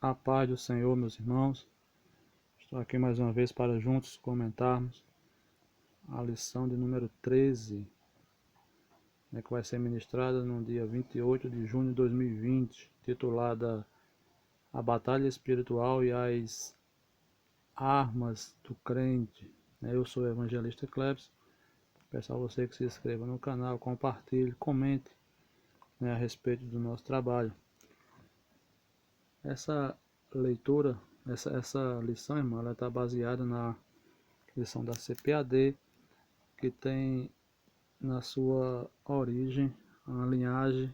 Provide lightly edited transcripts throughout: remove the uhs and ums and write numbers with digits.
A paz do Senhor, meus irmãos. Estou aqui mais uma vez para juntos comentarmos a lição de número 13, que vai ser ministrada no dia 28 de junho de 2020, titulada A Batalha Espiritual e as Armas do Crente. Eu sou o evangelista Cleves. Peço a você que se inscreva no canal, compartilhe, comente a respeito do nosso trabalho. Essa leitura, essa lição, irmão, ela está baseada na lição da CPAD, que tem na sua origem a linhagem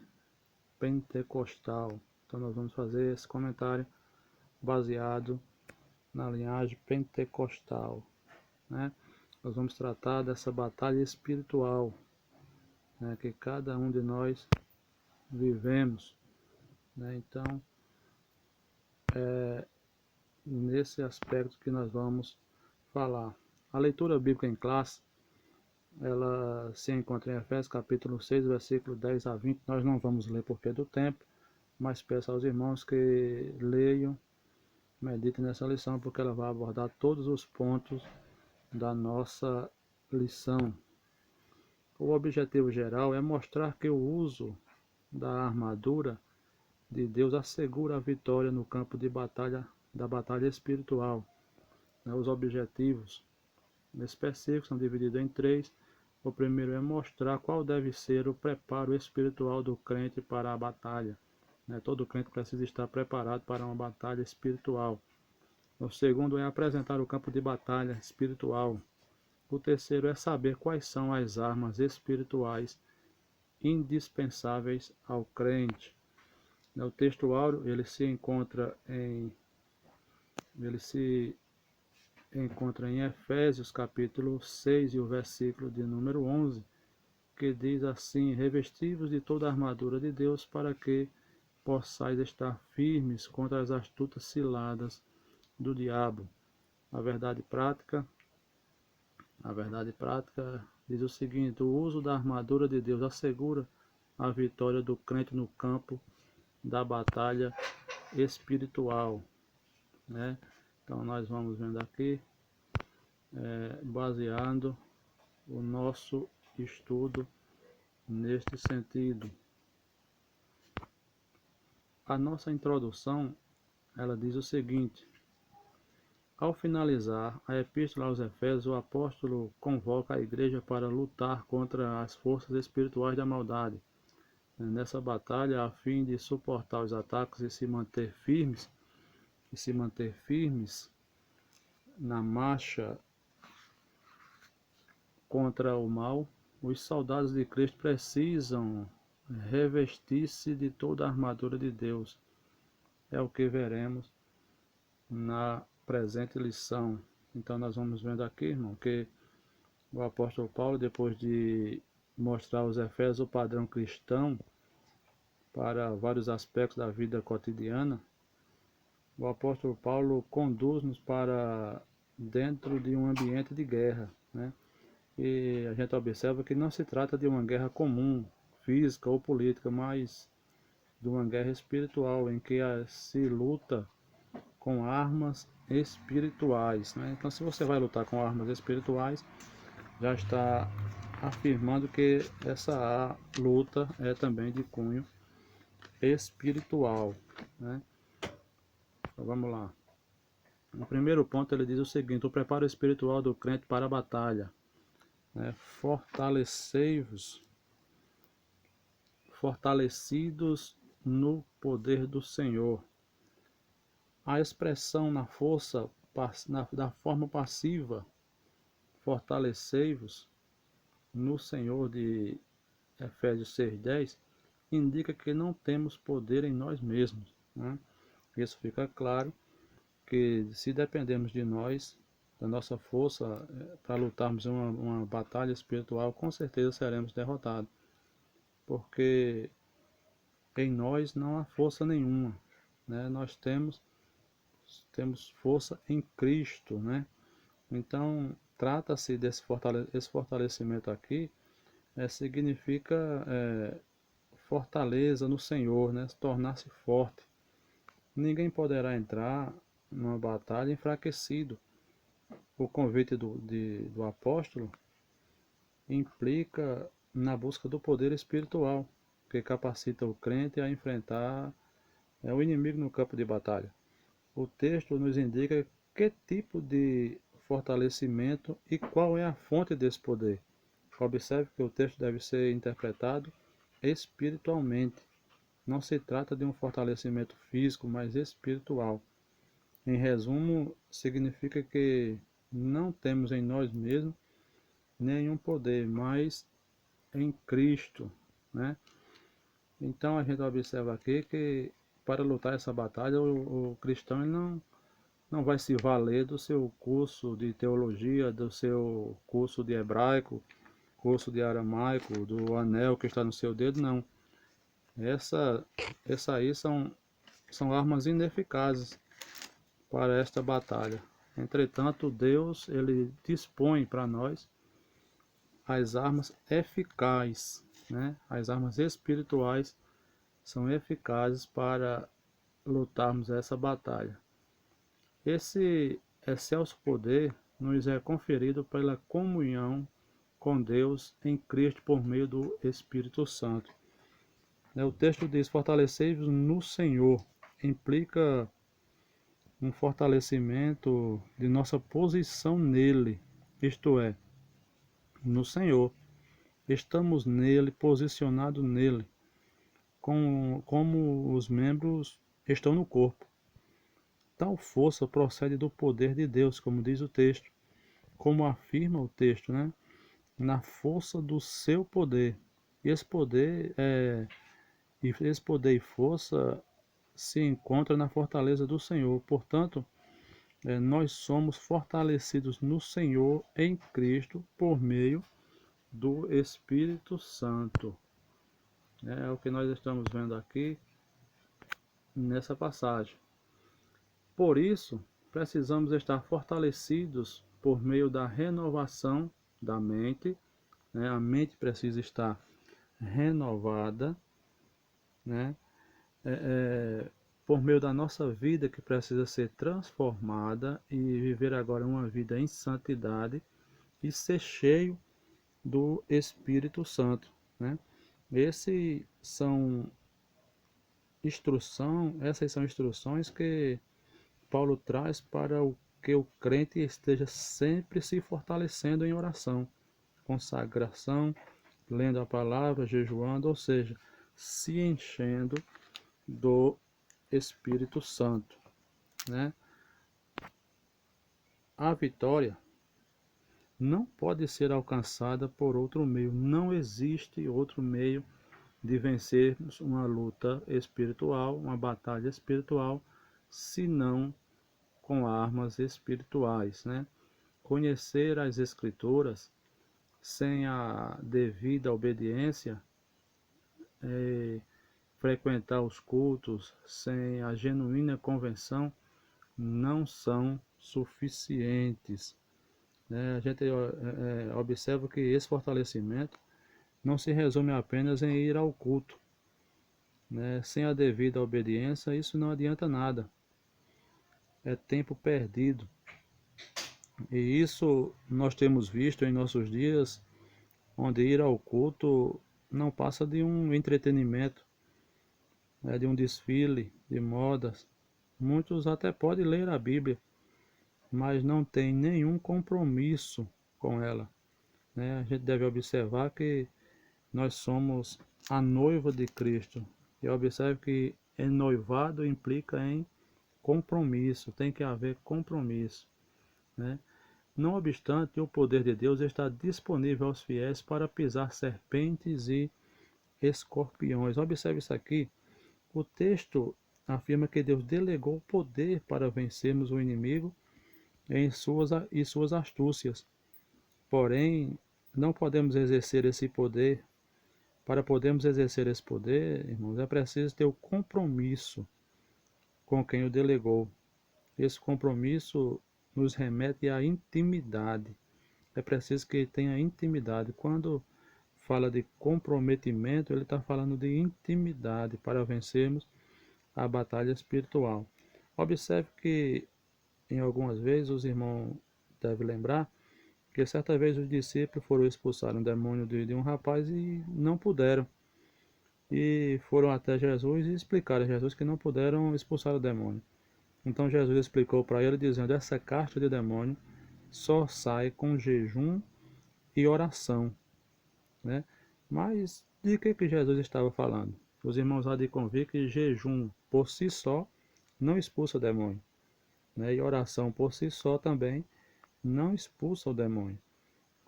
pentecostal. Então nós vamos fazer esse comentário baseado na linhagem pentecostal, né? Nós vamos tratar dessa batalha espiritual, que cada um de nós vivemos, né? Então é nesse aspecto que nós vamos falar. A leitura bíblica em classe, ela se encontra em Efésios capítulo 6, versículo 10 a 20. Nós não vamos ler porque do tempo, mas peço aos irmãos que leiam, meditem nessa lição, porque ela vai abordar todos os pontos da nossa lição. O objetivo geral é mostrar que o uso da armadura de Deus assegura a vitória no campo de batalha, da batalha espiritual. Os objetivos específicos são divididos em três. O primeiro é mostrar qual deve ser o preparo espiritual do crente para a batalha. Todo crente precisa estar preparado para uma batalha espiritual. O segundo é apresentar o campo de batalha espiritual. O terceiro é saber quais são as armas espirituais indispensáveis ao crente. O texto áureo ele se encontra em Efésios capítulo 6 e o versículo de número 11, que diz assim: revestivos de toda a armadura de Deus para que possais estar firmes contra as astutas ciladas do diabo. A verdade prática diz o seguinte: o uso da armadura de Deus assegura a vitória do crente no campo da batalha espiritual, né? Então nós vamos vendo aqui, baseando o nosso estudo neste sentido. A nossa introdução, ela diz o seguinte: ao finalizar a epístola aos Efésios, o apóstolo convoca a igreja para lutar contra as forças espirituais da maldade. Nessa batalha, a fim de suportar os ataques e se manter firmes na marcha contra o mal, os soldados de Cristo precisam revestir-se de toda a armadura de Deus. É o que veremos na presente lição. Então nós vamos vendo aqui, irmão, que o apóstolo Paulo, depois de mostrar aos Efésios o padrão cristão para vários aspectos da vida cotidiana, o apóstolo Paulo conduz-nos para dentro de um ambiente de guerra, né? E a gente observa que não se trata de uma guerra comum, física ou política, mas de uma guerra espiritual, em que se luta com armas espirituais, né? Então, se você vai lutar com armas espirituais, já está afirmando que essa luta é também de cunho espiritual, né? Então, vamos lá. No primeiro ponto ele diz o seguinte: o preparo espiritual do crente para a batalha. Fortalecidos no poder do Senhor. A expressão da forma passiva, fortalecei-vos no Senhor, de Efésios 6,10, indica que não temos poder em nós mesmos, né? Isso fica claro que se dependermos de nós, da nossa força, para lutarmos uma batalha espiritual, com certeza seremos derrotados, porque em nós não há força nenhuma, né? Nós temos força em Cristo, né? Então trata-se desse fortalecimento aqui, significa fortaleza no Senhor, né? Tornar-se forte. Ninguém poderá entrar numa batalha enfraquecido. O convite do apóstolo implica na busca do poder espiritual, que capacita o crente a enfrentar o inimigo no campo de batalha. O texto nos indica que tipo de fortalecimento e qual é a fonte desse poder. Observe que o texto deve ser interpretado espiritualmente. Não se trata de um fortalecimento físico, mas espiritual. Em resumo, significa que não temos em nós mesmos nenhum poder, mas em Cristo, né? Então a gente observa aqui que para lutar essa batalha, o cristão ele não vai se valer do seu curso de teologia, do seu curso de hebraico, curso de aramaico, do anel que está no seu dedo, não. Essa, essa aí são armas ineficazes para esta batalha. Entretanto, Deus ele dispõe para nós as armas eficazes, né? As armas espirituais são eficazes para lutarmos essa batalha. Esse excelso poder nos é conferido pela comunhão com Deus em Cristo por meio do Espírito Santo. O texto diz: fortalecei-vos no Senhor. Implica um fortalecimento de nossa posição nele, isto é, no Senhor. Estamos nele, posicionados nele, como os membros estão no corpo. Tal força procede do poder de Deus, como diz o texto, como afirma o texto, né? Na força do seu poder. E esse poder e força se encontra na fortaleza do Senhor. Portanto, nós somos fortalecidos no Senhor em Cristo por meio do Espírito Santo. É o que nós estamos vendo aqui nessa passagem. Por isso, precisamos estar fortalecidos por meio da renovação da mente, né? A mente precisa estar renovada, né? Por meio da nossa vida que precisa ser transformada e viver agora uma vida em santidade e ser cheio do Espírito Santo, né? Esses são essas são instruções que Paulo traz para que o crente esteja sempre se fortalecendo em oração, consagração, lendo a palavra, jejuando, ou seja, se enchendo do Espírito Santo, né? A vitória não pode ser alcançada por outro meio. Não existe outro meio de vencermos uma luta espiritual, uma batalha espiritual, senão com armas espirituais, né? Conhecer as Escrituras sem a devida obediência, frequentar os cultos sem a genuína convenção, não são suficientes, né? A gente observa que esse fortalecimento não se resume apenas em ir ao culto, né? Sem a devida obediência, isso não adianta nada, é tempo perdido. E isso nós temos visto em nossos dias, onde ir ao culto não passa de um entretenimento, né? De um desfile de modas. Muitos até podem ler a Bíblia, mas não tem nenhum compromisso com ela, né? A gente deve observar que nós somos a noiva de Cristo. E observe que noivado implica em compromisso, tem que haver compromisso, né? Não obstante, o poder de Deus está disponível aos fiéis para pisar serpentes e escorpiões. Observe isso aqui. O texto afirma que Deus delegou o poder para vencermos o inimigo e suas astúcias. Porém, não podemos exercer esse poder. Para podermos exercer esse poder, irmãos, é preciso ter o compromisso com quem o delegou. Esse compromisso nos remete à intimidade. É preciso que tenha intimidade. Quando fala de comprometimento, ele está falando de intimidade para vencermos a batalha espiritual. Observe que em algumas vezes os irmãos devem lembrar que certa vez os discípulos foram expulsar um demônio de um rapaz e não puderam. E foram até Jesus e explicaram a Jesus que não puderam expulsar o demônio. Então Jesus explicou para ele dizendo: essa casta de demônio só sai com jejum e oração, né? Mas de que Jesus estava falando? Os irmãos há de convir que jejum por si só não expulsa o demônio, né? E oração por si só também não expulsa o demônio.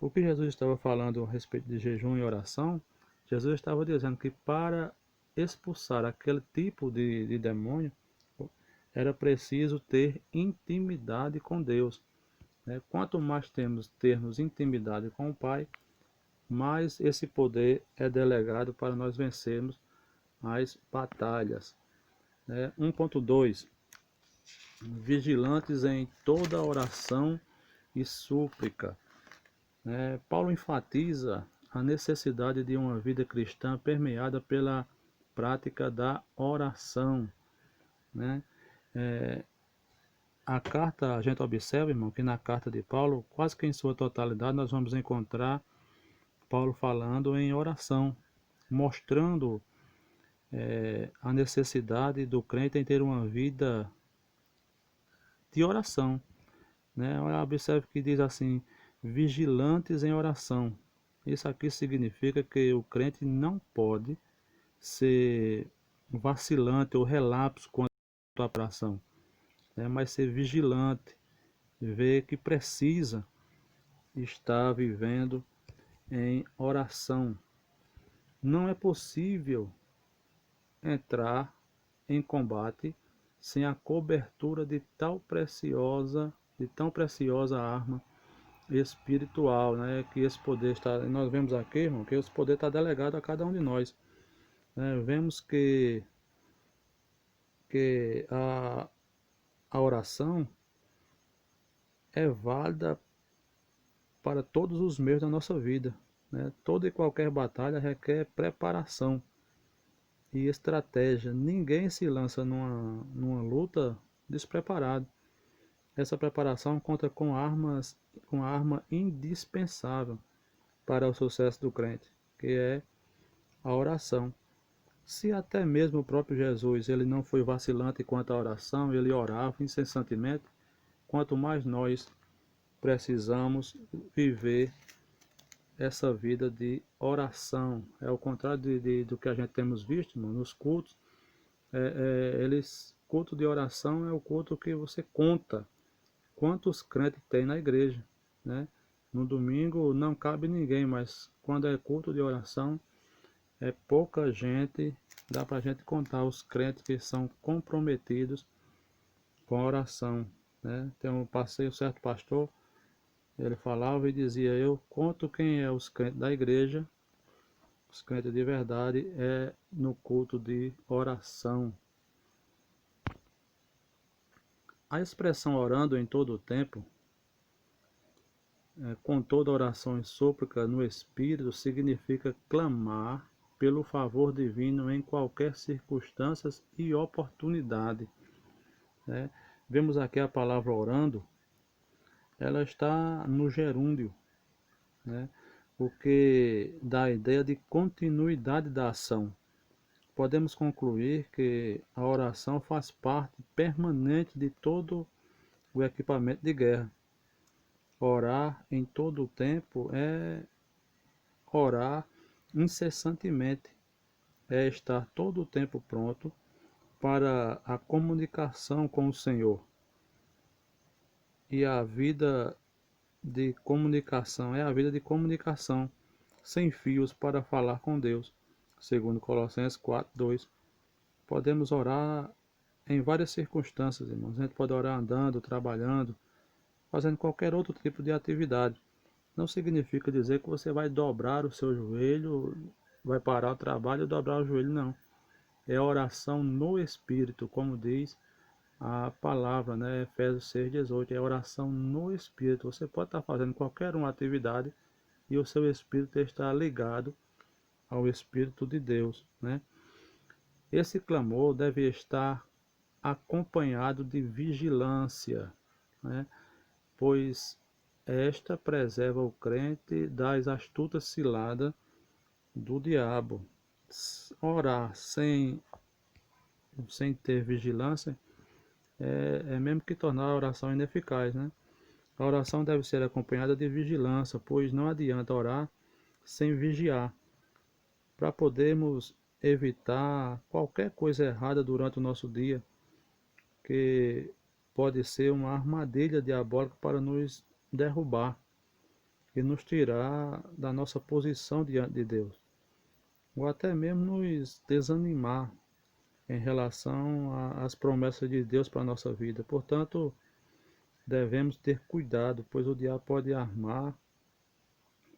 O que Jesus estava falando a respeito de jejum e oração, Jesus estava dizendo que para expulsar aquele tipo de demônio, era preciso ter intimidade com Deus, né? Quanto mais termos intimidade com o Pai, mais esse poder é delegado para nós vencermos as batalhas, né? 1.2 Vigilantes em toda oração e súplica, né? Paulo enfatiza a necessidade de uma vida cristã permeada pela prática da oração, né? A carta, a gente observa, irmão, que na carta de Paulo, quase que em sua totalidade, nós vamos encontrar Paulo falando em oração, mostrando a necessidade do crente em ter uma vida de oração, né? Observe que diz assim: vigilantes em oração. Isso aqui significa que o crente não pode ser vacilante ou relapso quanto à oração, né? Mas ser vigilante, ver que precisa estar vivendo em oração. Não é possível entrar em combate sem a cobertura de tão preciosa arma espiritual, né? Que esse poder está, nós vemos aqui, irmão, que esse poder está delegado a cada um de nós, né? Vemos que a oração é válida para todos os meios da nossa vida, né? Toda e qualquer batalha requer preparação e estratégia. Ninguém se lança numa luta despreparado. Essa preparação conta com a arma indispensável para o sucesso do crente, que é a oração. Se até mesmo o próprio Jesus ele não foi vacilante quanto à oração, ele orava incessantemente, quanto mais nós precisamos viver essa vida de oração. É o contrário do que a gente temos visto, mano, nos cultos. Culto de oração é o culto que você conta quantos crentes tem na igreja, né? No domingo não cabe ninguém, mas quando é culto de oração, é pouca gente, dá para a gente contar os crentes que são comprometidos com a oração, né? Tem um passeio, certo pastor, ele falava e dizia: eu conto quem é os crentes da igreja, os crentes de verdade, é no culto de oração. A expressão orando em todo o tempo, com toda oração e súplica no Espírito, significa clamar pelo favor divino em qualquer circunstância e oportunidade, né? Vemos aqui a palavra orando, ela está no gerúndio, né? O que dá a ideia de continuidade da ação. Podemos concluir que a oração faz parte permanente de todo o equipamento de guerra. Orar em todo o tempo é orar incessantemente, é estar todo o tempo pronto para a comunicação com o Senhor. E a vida de comunicação é a vida de comunicação sem fios para falar com Deus. Segundo Colossenses 4:2. Podemos orar em várias circunstâncias, irmãos. A gente pode orar andando, trabalhando, fazendo qualquer outro tipo de atividade. Não significa dizer que você vai dobrar o seu joelho, vai parar o trabalho e dobrar o joelho, não. É oração no Espírito, como diz a palavra, né? Efésios 6:18, é oração no Espírito. Você pode estar fazendo qualquer uma atividade e o seu Espírito está ligado ao Espírito de Deus, né? Esse clamor deve estar acompanhado de vigilância, né? Pois esta preserva o crente das astutas ciladas do diabo. Orar sem ter vigilância é mesmo que tornar a oração ineficaz, né? A oração deve ser acompanhada de vigilância, pois não adianta orar sem vigiar, para podermos evitar qualquer coisa errada durante o nosso dia, que pode ser uma armadilha diabólica para nos derrubar e nos tirar da nossa posição diante de Deus, ou até mesmo nos desanimar em relação às promessas de Deus para a nossa vida. Portanto, devemos ter cuidado, pois o diabo pode armar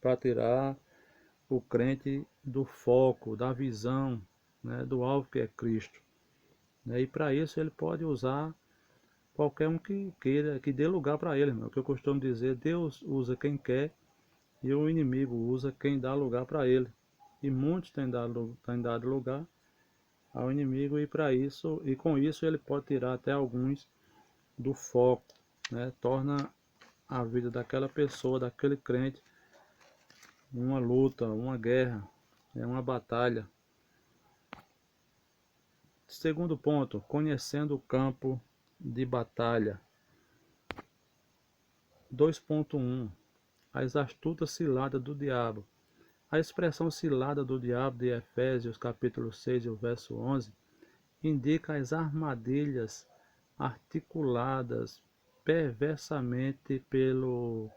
para tirar o crente do foco, da visão, né, do alvo que é Cristo, né? E para isso ele pode usar qualquer um que queira, que dê lugar para ele, irmão. O que eu costumo dizer, Deus usa quem quer e o inimigo usa quem dá lugar para ele. E muitos têm dado lugar ao inimigo, e para isso, e com isso ele pode tirar até alguns do foco, né? Torna a vida daquela pessoa, daquele crente, uma luta, uma guerra, uma batalha. Segundo ponto, conhecendo o campo de batalha. 2.1 As astutas ciladas do diabo. A expressão cilada do diabo de Efésios capítulo 6 e o verso 11 indica as armadilhas articuladas perversamente pelo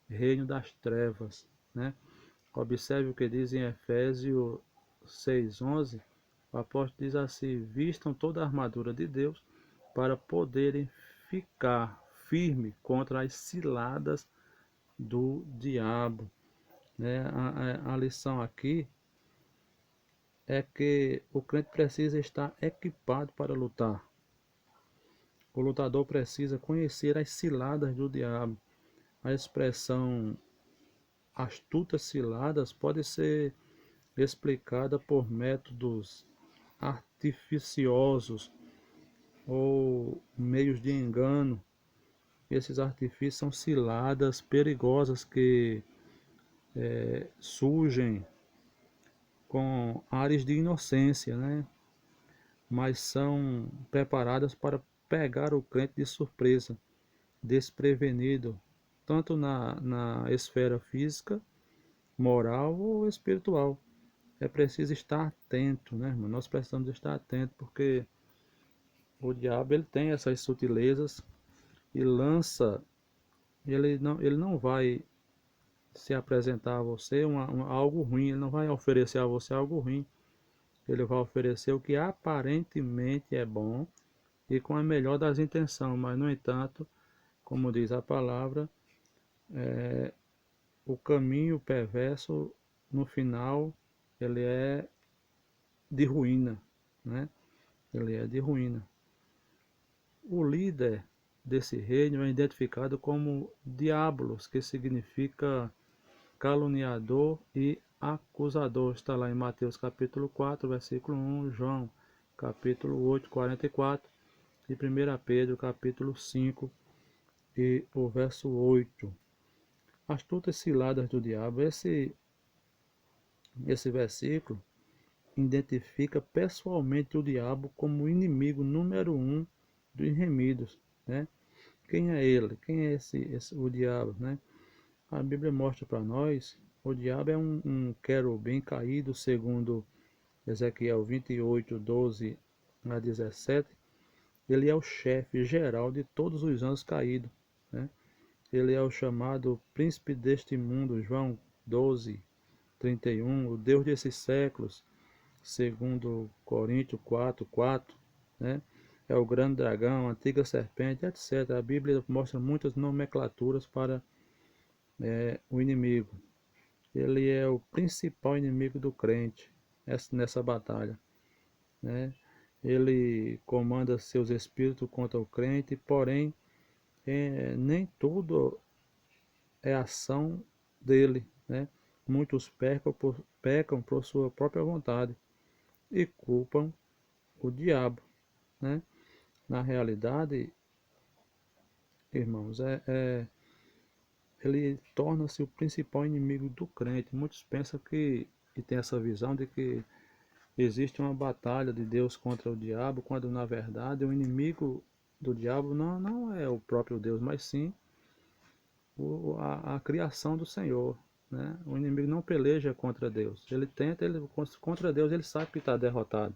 reino das trevas, né? Observe o que diz em Efésios 6:11. O apóstolo diz assim: vistam toda a armadura de Deus para poderem ficar firme contra as ciladas do diabo, né? A lição aqui é que o crente precisa estar equipado para lutar. O lutador precisa conhecer as ciladas do diabo. A expressão astutas ciladas pode ser explicada por métodos artificiosos ou meios de engano. Esses artifícios são ciladas perigosas que surgem com ares de inocência, né? Mas são preparadas para pegar o crente de surpresa, desprevenido, tanto na esfera física, moral ou espiritual. É preciso estar atento, né, irmão? Nós precisamos estar atentos, porque o diabo ele tem essas sutilezas e lança, ele não vai se apresentar a você algo ruim, ele não vai oferecer a você algo ruim. Ele vai oferecer o que aparentemente é bom e com a melhor das intenções, mas no entanto, como diz a palavra, o caminho perverso no final ele é de ruína, né? Ele é de ruína. O líder desse reino é identificado como Diabolos, que significa caluniador e acusador. Está lá em Mateus capítulo 4, versículo 1, João capítulo 8, 44 e 1 Pedro capítulo 5 e o verso 8. Astutas ciladas do diabo. Esse versículo identifica pessoalmente o diabo como o inimigo número um dos remidos, né? Quem é ele? Quem é o diabo, né? A Bíblia mostra para nós, o diabo é um querubim caído, segundo Ezequiel 28, 12 a 17. Ele é o chefe geral de todos os anjos caídos, né? Ele é o chamado príncipe deste mundo, João 12, 31, o Deus desses séculos, segundo Coríntios 4, 4, né? É o grande dragão, a antiga serpente, etc. A Bíblia mostra muitas nomenclaturas para o inimigo. Ele é o principal inimigo do crente nessa batalha, né? Ele comanda seus espíritos contra o crente, porém nem tudo é ação dele, né? Muitos pecam por sua própria vontade e culpam o diabo, né? Na realidade, irmãos, ele torna-se o principal inimigo do crente. Muitos pensam e tem essa visão de que existe uma batalha de Deus contra o diabo, quando na verdade o inimigo do diabo não é o próprio Deus, mas sim a criação do Senhor. Né? O inimigo não peleja contra Deus. Contra Deus ele sabe que está derrotado,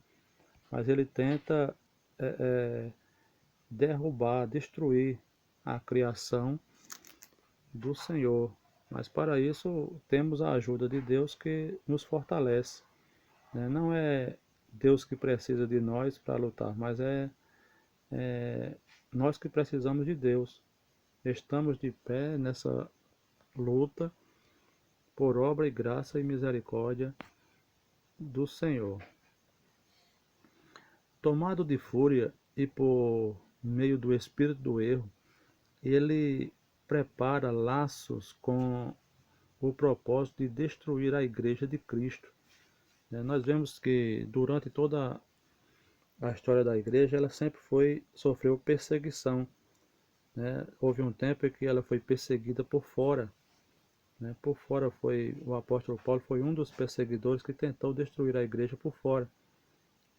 mas ele tenta é, é, derrubar, destruir a criação do Senhor. Mas para isso temos a ajuda de Deus que nos fortalece. Né? Não é Deus que precisa de nós para lutar, mas é nós que precisamos de Deus. Estamos de pé nessa luta por obra e graça e misericórdia do Senhor. Tomado de fúria e por meio do espírito do erro, ele prepara laços com o propósito de destruir a igreja de Cristo. Nós vemos que durante toda a história da igreja, ela sempre sofreu perseguição. Né? Houve um tempo em que ela foi perseguida por fora. Né? Por fora o apóstolo Paulo foi um dos perseguidores que tentou destruir a igreja por fora.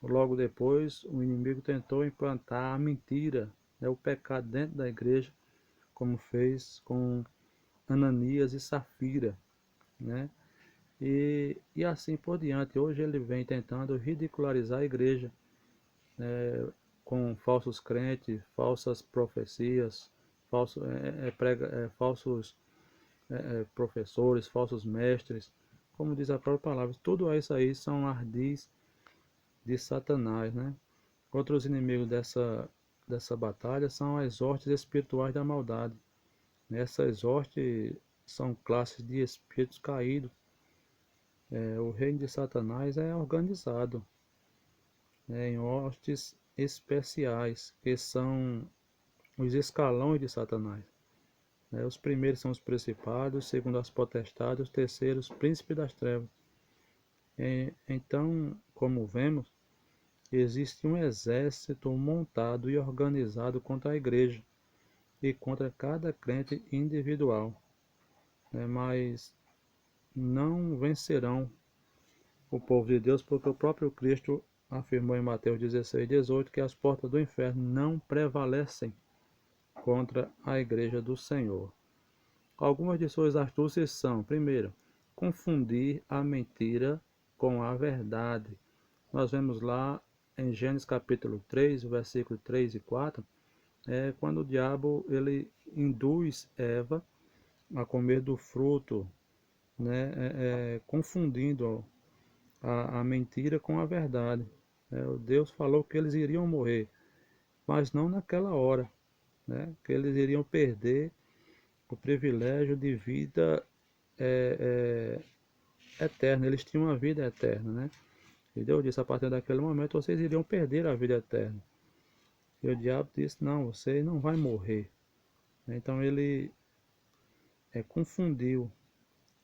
Logo depois, o inimigo tentou implantar a mentira, né? O pecado dentro da igreja, como fez com Ananias e Safira. Né? E assim por diante. Hoje ele vem tentando ridicularizar a igreja, com falsos crentes, falsas profecias, falsos professores, falsos mestres, como diz a própria palavra. Tudo isso aí são ardis de Satanás, né? Outros inimigos dessa batalha são as hostes espirituais da maldade. Essas hostes são classes de espíritos caídos. O reino de Satanás é organizado, né, em hostes especiais, que são os escalões de Satanás. Os primeiros são os principados, os segundos as potestades, os terceiros príncipes das trevas. Então, como vemos, existe um exército montado e organizado contra a igreja e contra cada crente individual, né? Mas não vencerão o povo de Deus, porque o próprio Cristo afirmou em Mateus 16:18 que as portas do inferno não prevalecem contra a igreja do Senhor. Algumas de suas astúcias são: primeiro, confundir a mentira com a verdade. Nós vemos lá em Gênesis capítulo 3, versículo 3 e 4, quando o diabo ele induz Eva a comer do fruto, né, confundindo a mentira com a verdade. Deus falou que eles iriam morrer, mas não naquela hora, né, que eles iriam perder o privilégio de vida eterna. Eles tinham uma vida eterna, né? E Deus disse: a partir daquele momento vocês iriam perder a vida eterna. E o diabo disse: não, você não vai morrer. Então ele confundiu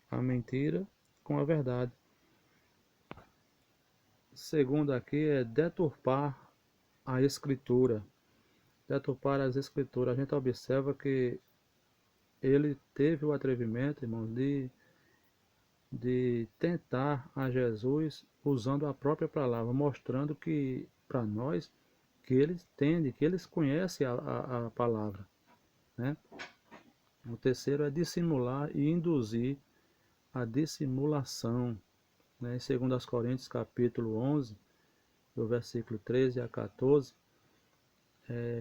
a mentira com a verdade. Segundo aqui é deturpar a escritura. Deturpar as escrituras. A gente observa que ele teve o atrevimento, irmãos, de tentar a Jesus usando a própria palavra, mostrando que para nós que eles entendem, que eles conhecem a palavra. Né? O terceiro é dissimular e induzir a dissimulação. Né? Em 2 Coríntios capítulo 11, do versículo 13 a 14,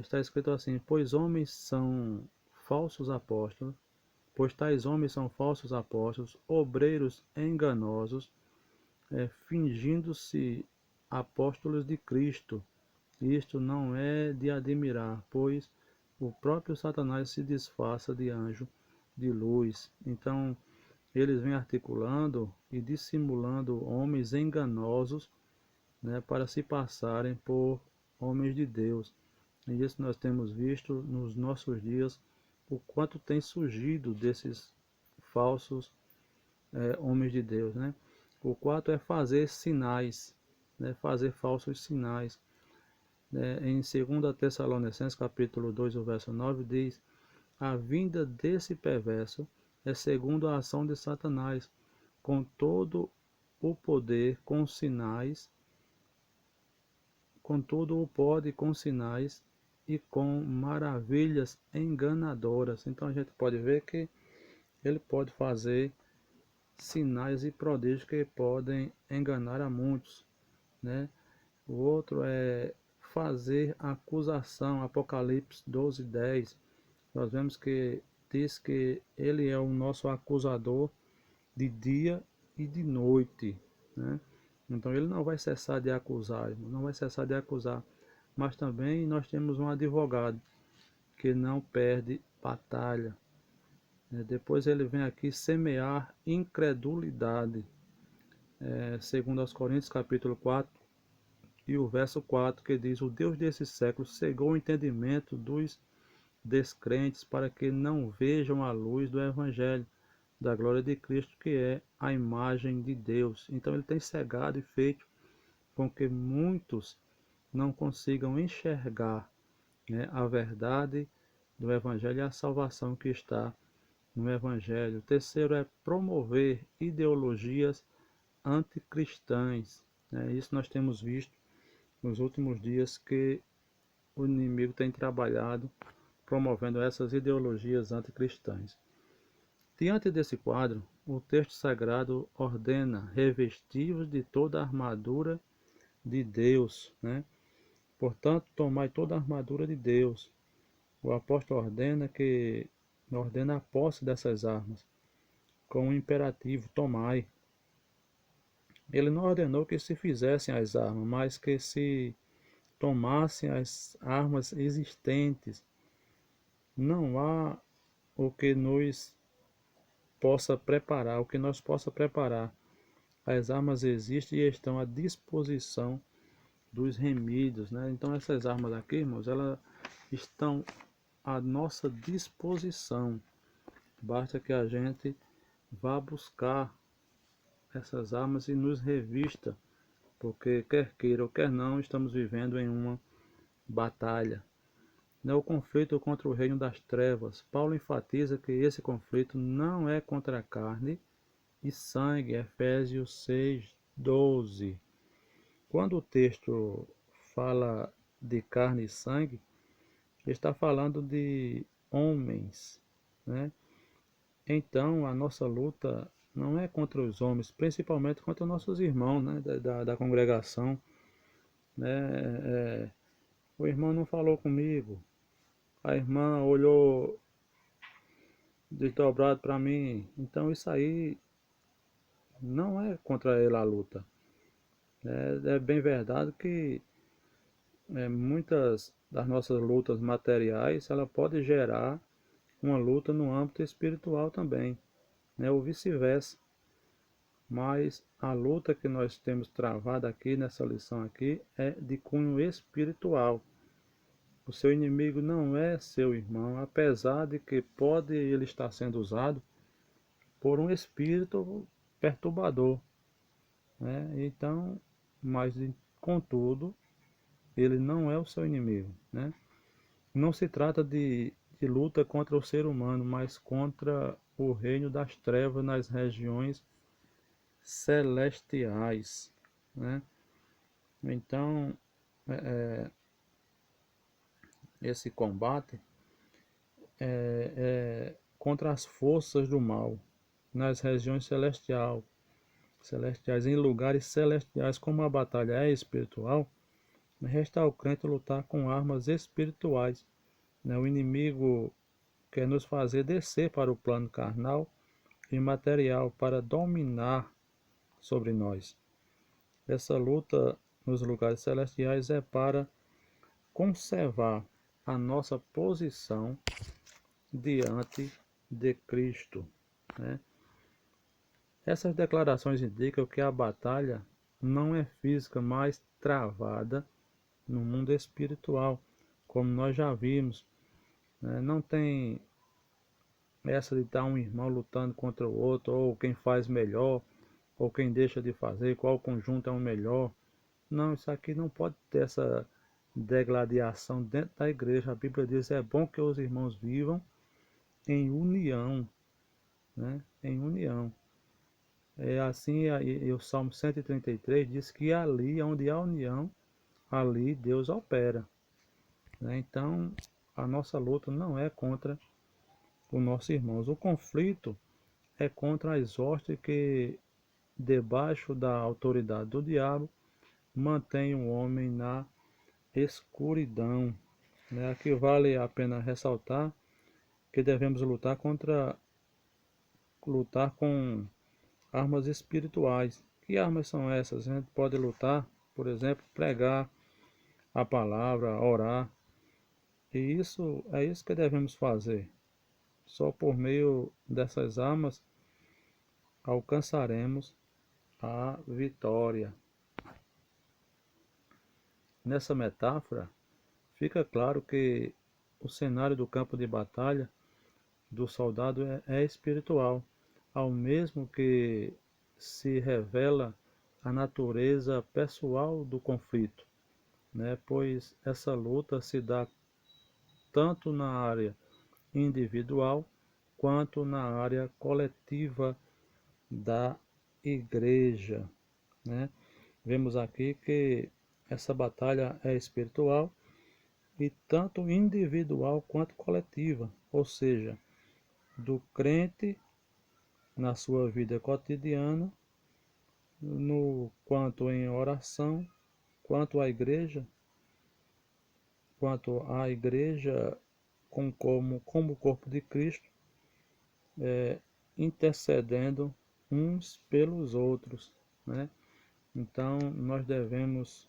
está escrito assim: pois homens são falsos apóstolos, pois tais homens são falsos apóstolos, obreiros enganosos, fingindo-se apóstolos de Cristo. Isto não é de admirar, pois o próprio Satanás se disfarça de anjo de luz. Então, eles vêm articulando e dissimulando homens enganosos, né, para se passarem por homens de Deus. E isso nós temos visto nos nossos dias, o quanto tem surgido desses falsos homens de Deus. Né? O quarto é fazer sinais, né, fazer falsos sinais. Em 2 Tessalonicenses capítulo 2, o verso 9 diz: a vinda desse perverso é segundo a ação de Satanás, com todo o poder, com sinais, com todo o poder, com sinais e com maravilhas enganadoras. Então a gente pode ver que ele pode fazer sinais e prodígios que podem enganar a muitos, né? O outro é fazer acusação, Apocalipse 12:10. Nós vemos que diz que ele é o nosso acusador de dia e de noite, né? Então ele não vai cessar de acusar, não vai cessar de acusar. Mas também nós temos um advogado que não perde batalha. Depois ele vem aqui semear incredulidade. Segundo aos Coríntios capítulo 4 e o verso 4, que diz: o Deus desse século cegou o entendimento dos descrentes para que não vejam a luz do Evangelho da glória de Cristo, que é a imagem de Deus. Então ele tem cegado e feito com que muitos não consigam enxergar, né, a verdade do Evangelho e a salvação que está no Evangelho. O terceiro é promover ideologias anticristãs. Isso nós temos visto nos últimos dias, que o inimigo tem trabalhado promovendo essas ideologias anticristãs. Diante desse quadro, o texto sagrado ordena revestivos de toda a armadura de Deus, né? Portanto, tomai toda a armadura de Deus. O apóstolo ordena a posse dessas armas, com o imperativo: tomai. Ele não ordenou que se fizessem as armas, mas que se tomassem as armas existentes. Não há o que nos possa preparar, o que nós possa preparar. As armas existem e estão à disposição dos remídios, né? Então essas armas aqui, irmãos, elas estão à nossa disposição. Basta que a gente vá buscar essas armas e nos revista, porque quer queira ou quer não, estamos vivendo em uma batalha. O conflito contra o reino das trevas. Paulo enfatiza que esse conflito não é contra a carne e sangue, Efésios 6:12. Quando o texto fala de carne e sangue, está falando de homens, né? Então a nossa luta não é contra os homens, principalmente contra nossos irmãos, né, da congregação, né? O irmão não falou comigo, a irmã olhou desdobrado para mim. Então isso aí não é contra ele a luta. É bem verdade que muitas das nossas lutas materiais, ela pode gerar uma luta no âmbito espiritual também, né? Ou vice-versa. Mas a luta que nós temos travada aqui nessa lição aqui é de cunho espiritual. O seu inimigo não é seu irmão, apesar de que pode ele estar sendo usado por um espírito perturbador, né? Então, mas contudo, ele não é o seu inimigo, né? Não se trata de luta contra o ser humano, mas contra o reino das trevas nas regiões celestiais, né? Então, é, esse combate é contra as forças do mal nas regiões celestiais, em lugares celestiais. Como a batalha é espiritual, resta ao crente lutar com armas espirituais, né? O inimigo quer nos fazer descer para o plano carnal e material para dominar sobre nós. Essa luta nos lugares celestiais é para conservar a nossa posição diante de Cristo, né? Essas declarações indicam que a batalha não é física, mas travada no mundo espiritual, como nós já vimos, né? Não tem essa de estar um irmão lutando contra o outro, ou quem faz melhor, ou quem deixa de fazer, qual conjunto é o melhor. Não, isso aqui não pode ter degladiação dentro da igreja. A Bíblia diz: é bom que os irmãos vivam em união, né? Em união. É assim, e o Salmo 133 diz que ali onde há união, ali Deus opera, né? Então, a nossa luta não é contra os nossos irmãos. O conflito é contra as hostes que, debaixo da autoridade do diabo, mantém o homem na escuridão, né? Aqui vale a pena ressaltar que devemos lutar com armas espirituais. Que armas são essas? A gente pode lutar, por exemplo, pregar a palavra, orar. E isso é isso que devemos fazer. Só por meio dessas armas alcançaremos a vitória. Nessa metáfora, fica claro que o cenário do campo de batalha do soldado é espiritual, ao mesmo que se revela a natureza pessoal do conflito, né? Pois essa luta se dá tanto na área individual quanto na área coletiva da igreja, né? Vemos aqui que essa batalha é espiritual e tanto individual quanto coletiva, ou seja, do crente na sua vida cotidiana, no quanto em oração, quanto à igreja como corpo de Cristo, intercedendo uns pelos outros, né? Então nós devemos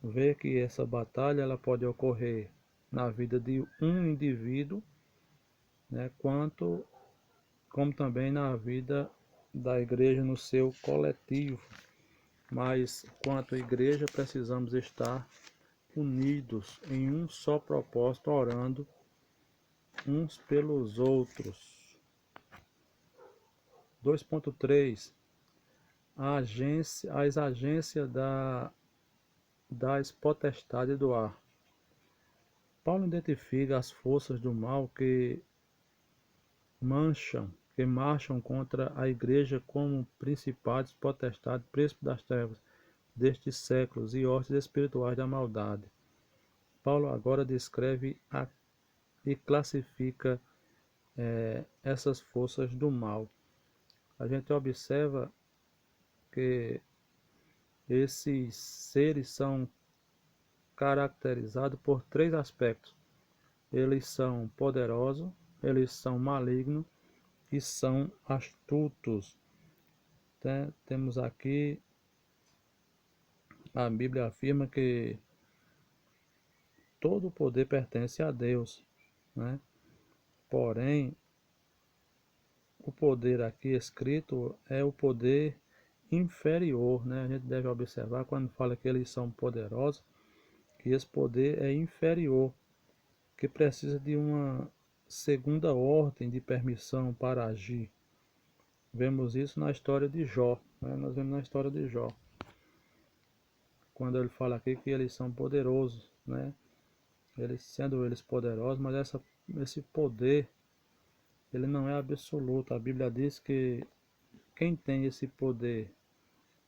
ver que essa batalha ela pode ocorrer na vida de um indivíduo, né, como também na vida da igreja no seu coletivo. Mas quanto à igreja precisamos estar unidos em um só propósito, orando uns pelos outros. 2.3 as agências das potestades do ar. Paulo identifica as forças do mal que marcham contra a igreja como principados, potestades, príncipes das trevas destes séculos e hostes espirituais da maldade. Paulo agora descreve e classifica essas forças do mal. A gente observa que esses seres são caracterizados por três aspectos. Eles são poderosos, eles são malignos e são astutos. Temos aqui, a Bíblia afirma que todo o poder pertence a Deus, né? Porém, o poder aqui escrito é o poder inferior, né? A gente deve observar quando fala que eles são poderosos, que esse poder é inferior, que precisa de uma segunda ordem de permissão para agir. Vemos isso na história de Jó, né? Nós vemos na história de Jó, quando ele fala aqui que eles são poderosos, né? Sendo eles poderosos, mas esse poder ele não é absoluto. A Bíblia diz que quem tem esse poder,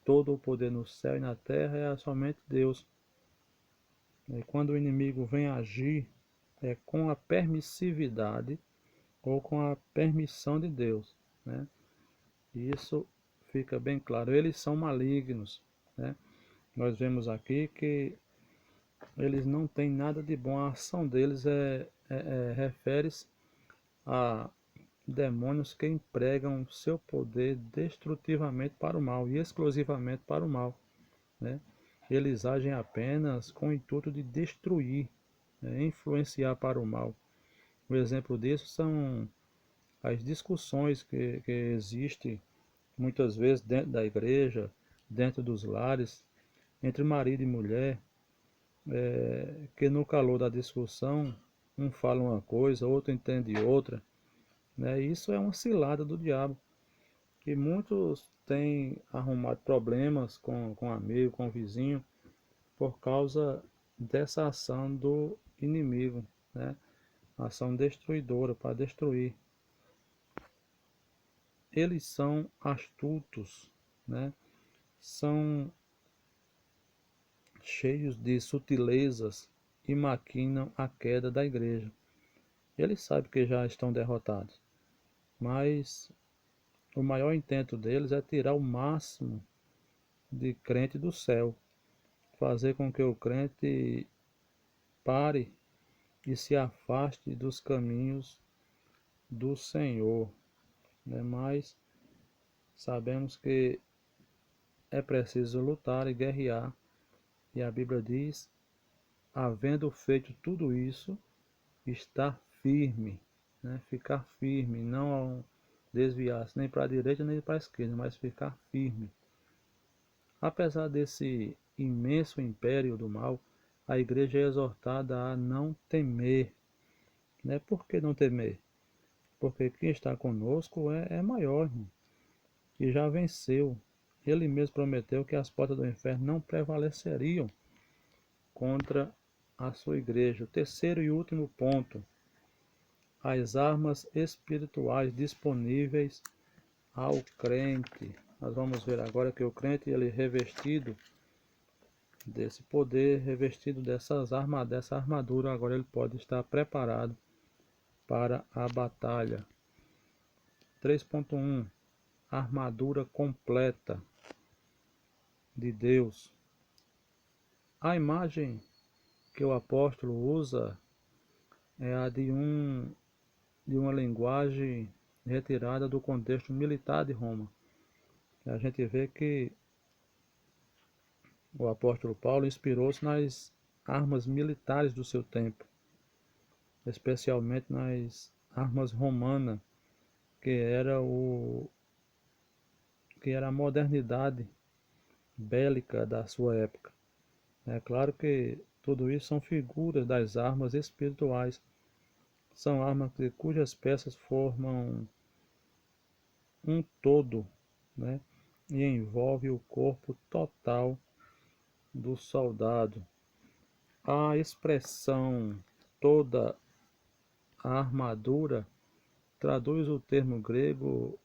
todo o poder no céu e na terra, é somente Deus. E quando o inimigo vem agir, é com a permissividade ou com a permissão de Deus, né? E isso fica bem claro. Eles são malignos, né? Nós vemos aqui que eles não têm nada de bom. A ação deles refere-se a demônios que empregam seu poder destrutivamente para o mal e exclusivamente para o mal, né? Eles agem apenas com o intuito de destruir, né? Influenciar para o mal. Um exemplo disso são as discussões que existem muitas vezes dentro da igreja, dentro dos lares, entre marido e mulher, que no calor da discussão um fala uma coisa, outro entende outra, né? Isso é uma cilada do diabo. E muitos têm arrumado problemas com amigo, com vizinho, por causa dessa ação do inimigo, né? Ação destruidora para destruir. Eles são astutos, né? São cheios de sutilezas e maquinam a queda da igreja. Eles sabem que já estão derrotados, mas o maior intento deles é tirar o máximo de crente do céu, fazer com que o crente pare e se afaste dos caminhos do Senhor, né? Mas sabemos que é preciso lutar e guerrear, e a Bíblia diz: havendo feito tudo isso, estar firme, né? Ficar firme, não desviar-se nem para a direita nem para a esquerda, mas ficar firme. Apesar desse imenso império do mal, a igreja é exortada a não temer, né? Por que não temer? Porque quem está conosco é maior, irmão, e já venceu. Ele mesmo prometeu que as portas do inferno não prevaleceriam contra a sua igreja. O terceiro e último ponto: as armas espirituais disponíveis ao crente. Nós vamos ver agora que o crente, ele é revestido desse poder, revestido dessa armadura, agora ele pode estar preparado para a batalha. 3.1 Armadura completa de Deus. A imagem que o apóstolo usa é a de uma linguagem retirada do contexto militar de Roma. A gente vê que o apóstolo Paulo inspirou-se nas armas militares do seu tempo, especialmente nas armas romanas, que era a modernidade bélica da sua época. É claro que tudo isso são figuras das armas espirituais. São armas cujas peças formam um todo, né? E envolve o corpo total do soldado. A expressão toda a armadura traduz o termo grego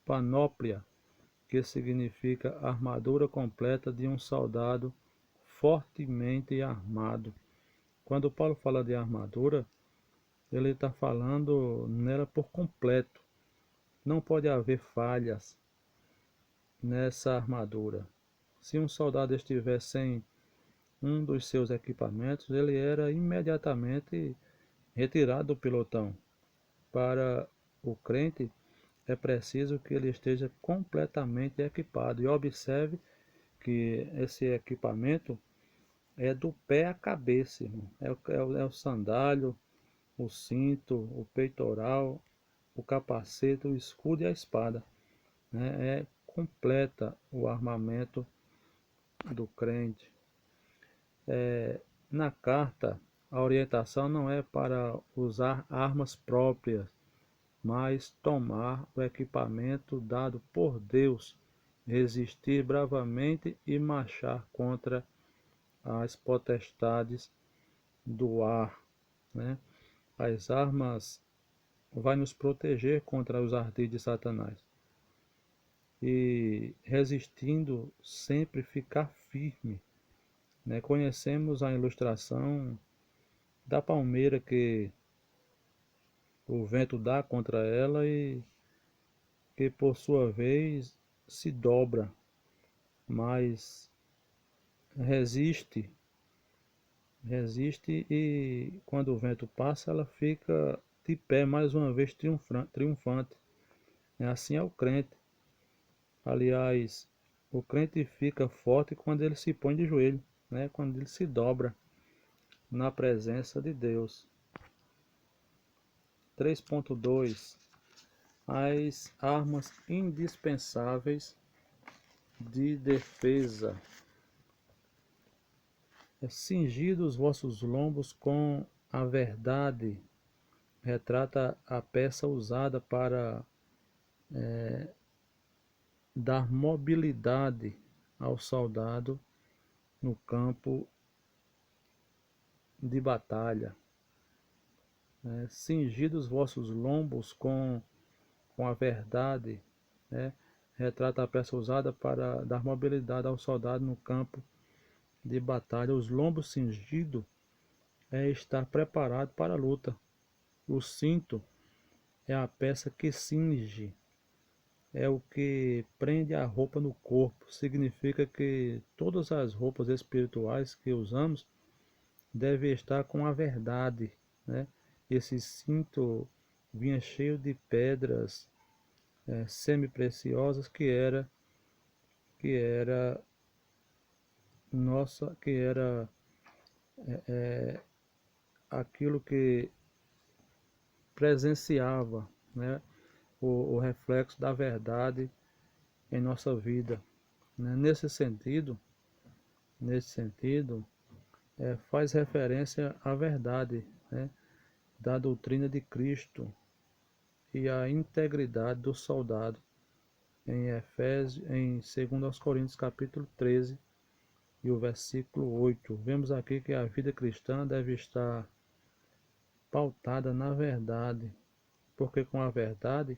panóplia, que significa armadura completa de um soldado fortemente armado. Quando Paulo fala de armadura, ele está falando nela por completo. Não pode haver falhas nessa armadura. Se um soldado estiver sem um dos seus equipamentos, ele era imediatamente retirado do pelotão. Para o crente, é preciso que ele esteja completamente equipado. E observe que esse equipamento é do pé à cabeça, irmão. É o sandália, o cinto, o peitoral, o capacete, o escudo e a espada, né? É completa o armamento do crente. Na carta, a orientação não é para usar armas próprias, mas tomar o equipamento dado por Deus, resistir bravamente e marchar contra as potestades do ar, né? As armas vai nos proteger contra os ardis de Satanás. E resistindo, sempre ficar firme, né? Conhecemos a ilustração da palmeira que o vento dá contra ela e que por sua vez se dobra, mas resiste, resiste e quando o vento passa ela fica de pé mais uma vez triunfante. Assim é o crente. Aliás, o crente fica forte quando ele se põe de joelho, né? Quando ele se dobra na presença de Deus. 3.2 As armas indispensáveis de defesa. Cingido os vossos lombos com a verdade. Retrata a peça usada para dar mobilidade ao soldado no campo de batalha, né? Cingidos os vossos lombos com a verdade, né? Retrata a peça usada para dar mobilidade ao soldado no campo de batalha. Os lombos cingidos é estar preparado para a luta. O cinto é a peça que cinge, é o que prende a roupa no corpo. Significa que todas as roupas espirituais que usamos devem estar com a verdade, né? Esse cinto vinha cheio de pedras semi-preciosas que era nossa, que era aquilo que presenciava, né, o reflexo da verdade em nossa vida, né? Nesse sentido, faz referência à verdade, né, da doutrina de Cristo e à integridade do soldado em Efésios, em 2 Coríntios capítulo 13 e o versículo 8. Vemos aqui que a vida cristã deve estar pautada na verdade, porque com a verdade,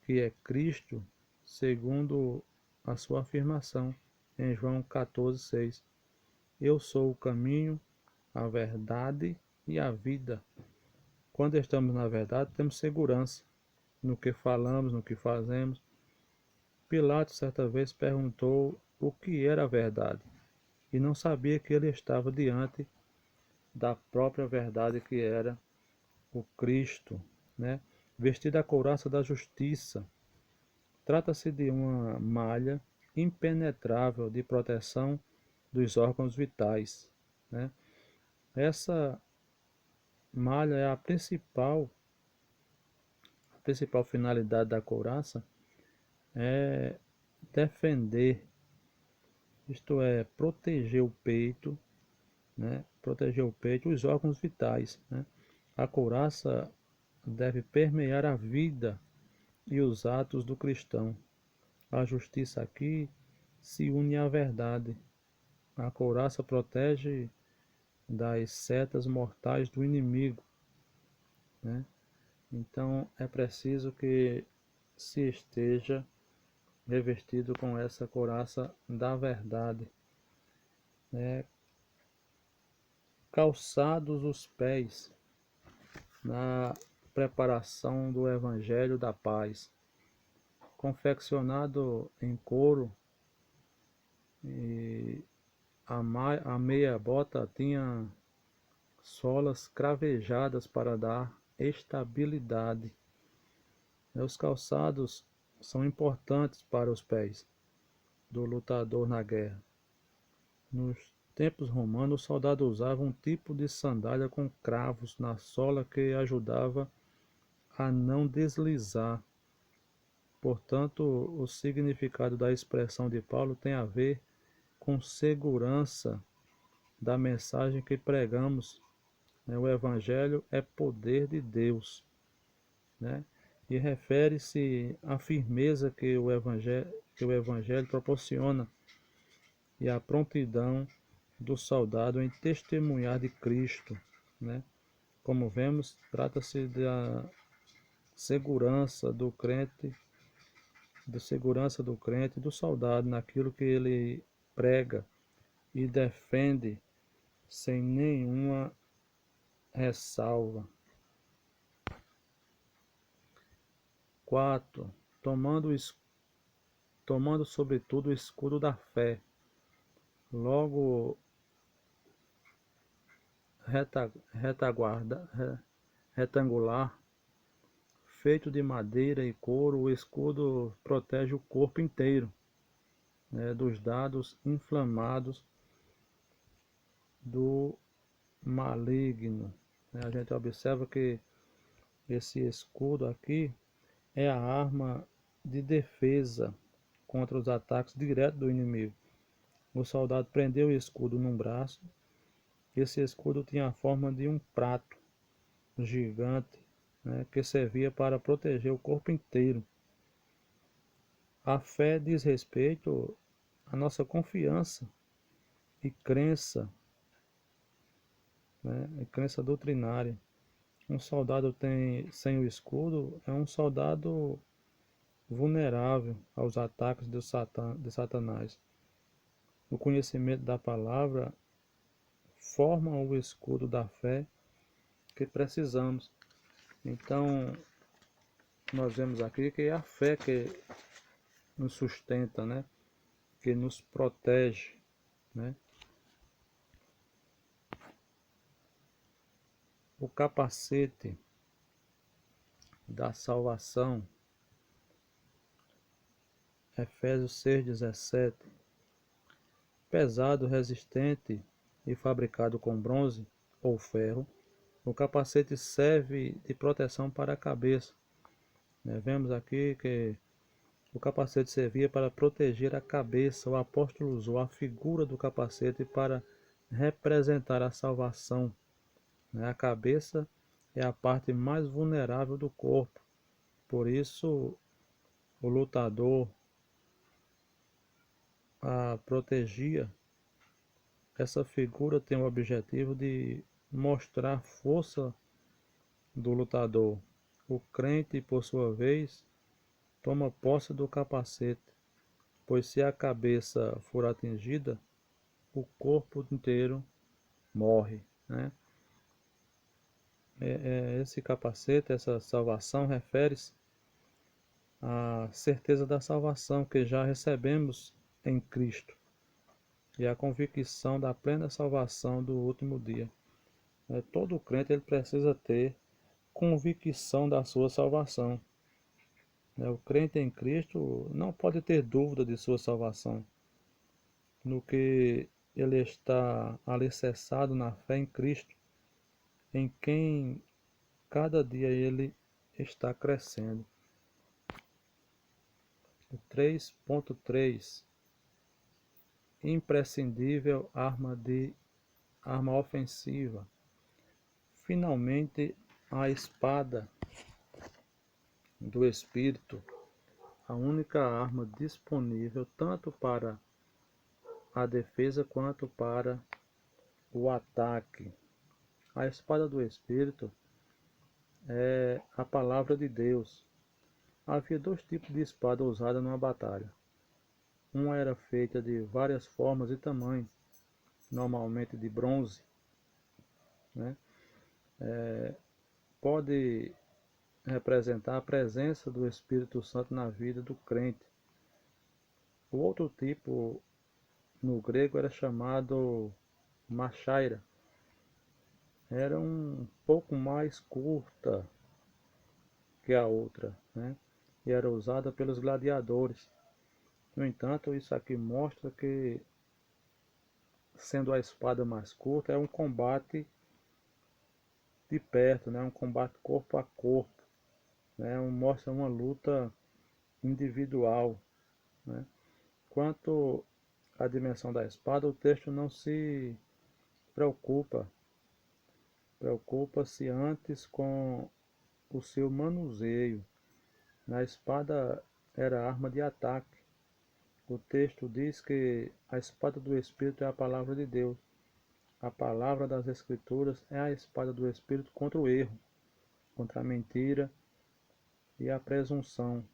que é Cristo, segundo a sua afirmação em João 14,6, eu sou o caminho, a verdade e a vida. Quando estamos na verdade, temos segurança no que falamos, no que fazemos. Pilatos certa vez perguntou o que era a verdade e não sabia que ele estava diante da própria verdade que era o Cristo, né? Vestido a couraça da justiça. Trata-se de uma malha impenetrável de proteção dos órgãos vitais, né? Essa malha é a principal finalidade da couraça é defender, isto é, proteger o peito, né? Proteger o peito e os órgãos vitais, né? A couraça deve permear a vida e os atos do cristão. A justiça aqui se une à verdade. A couraça protege das setas mortais do inimigo, né? Então é preciso que se esteja revestido com essa couraça da verdade, né? Calçados os pés na preparação do Evangelho da Paz, confeccionado em couro, e a meia bota tinha solas cravejadas para dar estabilidade. Os calçados são importantes para os pés do lutador na guerra. Nos tempos romanos, os soldados usavam um tipo de sandália com cravos na sola que ajudava a não deslizar. Portanto, o significado da expressão de Paulo tem a ver com segurança da mensagem que pregamos, né? O Evangelho é poder de Deus, né? E refere-se à firmeza que o Evangelho proporciona e à prontidão do soldado em testemunhar de Cristo, né? Como vemos, trata-se da segurança do crente, do soldado naquilo que ele prega e defende sem nenhuma ressalva. 4. Tomando sobretudo o escudo da fé, logo retangular, feito de madeira e couro. O escudo protege o corpo inteiro, né, dos dados inflamados do maligno. A gente observa que esse escudo aqui é a arma de defesa contra os ataques diretos do inimigo. O soldado prendeu o escudo num braço. Esse escudo tinha a forma de um prato gigante, né, que servia para proteger o corpo inteiro. A fé diz respeito à nossa confiança e crença né? É crença doutrinária. Um soldado sem o escudo é um soldado vulnerável aos ataques de Satanás. O conhecimento da palavra forma o escudo da fé que precisamos. Então, nós vemos aqui que é a fé que nos sustenta, né? Que nos protege, né? O capacete da salvação, Efésios 6,17, pesado, resistente e fabricado com bronze ou ferro, o capacete serve de proteção para a cabeça. Vemos aqui que o capacete servia para proteger a cabeça. O apóstolo usou a figura do capacete para representar a salvação. A cabeça é a parte mais vulnerável do corpo. Por isso, o lutador a protegia. Essa figura tem o objetivo de mostrar a força do lutador. O crente, por sua vez, toma posse do capacete, pois se a cabeça for atingida, o corpo inteiro morre, né? Esse capacete, essa salvação, refere-se à certeza da salvação que já recebemos em Cristo e à convicção da plena salvação do último dia. Todo crente ele precisa ter convicção da sua salvação. O crente em Cristo não pode ter dúvida de sua salvação, no que ele está alicerçado na fé em Cristo, em quem cada dia ele está crescendo. O 3.3, imprescindível arma ofensiva. Finalmente, a espada do Espírito, a única arma disponível tanto para a defesa quanto para o ataque. A espada do Espírito é a palavra de Deus. Havia dois tipos de espada usada numa batalha. Uma era feita de várias formas e tamanhos, normalmente de bronze, né? Pode representar a presença do Espírito Santo na vida do crente. O outro tipo, no grego, era chamado machaira. Era um pouco mais curta que a outra, né? E era usada pelos gladiadores. No entanto, isso aqui mostra que, sendo a espada mais curta, é um combate de perto, né? Um combate corpo a corpo, né? Mostra uma luta individual, né? Quanto à dimensão da espada, o texto não se preocupa. Preocupa-se antes com o seu manuseio. A espada era arma de ataque. O texto diz que a espada do Espírito é a palavra de Deus. A palavra das Escrituras é a espada do Espírito contra o erro, contra a mentira e a presunção.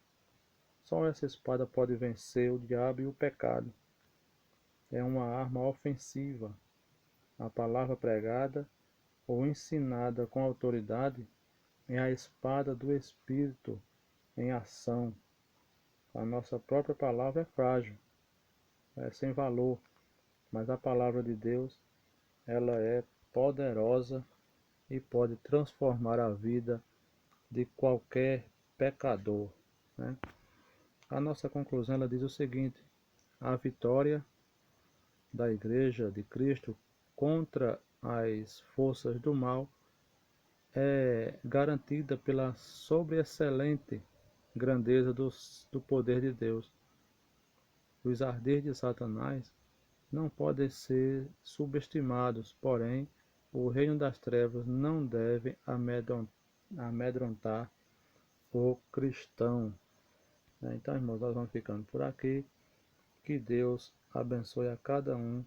Só essa espada pode vencer o diabo e o pecado. É uma arma ofensiva. A palavra pregada ou ensinada com autoridade é a espada do Espírito em ação. A nossa própria palavra é frágil, é sem valor, mas a palavra de Deus, ela é poderosa e pode transformar a vida de qualquer pecador, né? A nossa conclusão ela diz o seguinte: a vitória da Igreja de Cristo contra as forças do mal é garantida pela sobreexcelente grandeza do poder de Deus. Os ardis de Satanás não podem ser subestimados, porém, o reino das trevas não deve amedrontar o cristão. Então, irmãos, nós vamos ficando por aqui. Que Deus abençoe a cada um,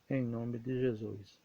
em nome de Jesus.